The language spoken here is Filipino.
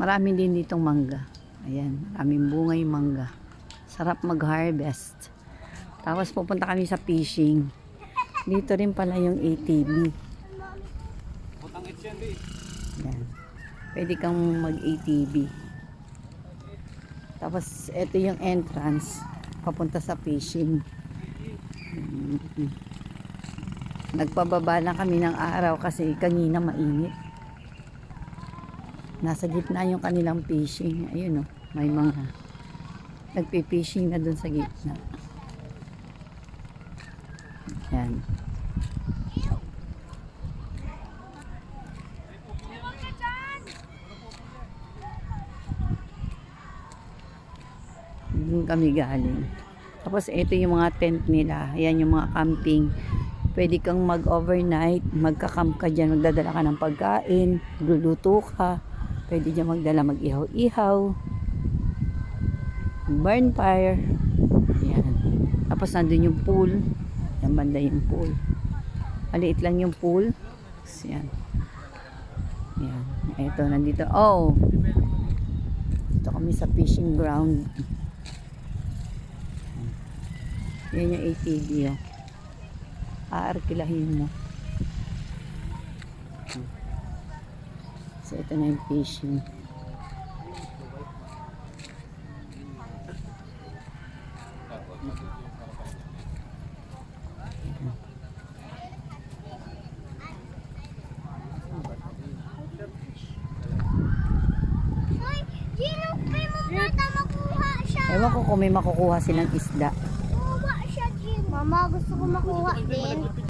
Marami din ditong mangga. Ayan, maraming bunga yung mangga. Sarap mag-harvest. Tapos pupunta kami sa fishing. Dito rin pala yung ATV. Ayan. Pwede kang mag-ATV. Tapos ito yung entrance papunta sa fishing. Nagpababa na kami ng araw kasi kanina mainit. Nasa gitna yung kanilang fishing. Ayun, oh, may mga nagpi-fishing na dun sa gitna. Yan. Doon kami galing. Tapos ito yung mga tent nila. Ayan yung mga camping. Pwede kang mag-overnight. Magka-camp ka dyan. Magdadala ka ng pagkain. Luluto ka. Pwede dyan magdala, mag-ihaw-ihaw. Burn fire. Ayan. Tapos nandun yung pool. Yan banda yung pool. Maliit lang yung pool. Ayan. Ayan. Ito, nandito. Oh! Dito kami sa fishing ground. Yan yung ATV. Oh. Aarkilahin mo. So, ito na yung fishing. Ewan ko kung may makukuha silang isda. Mama, gusto ko makuha din.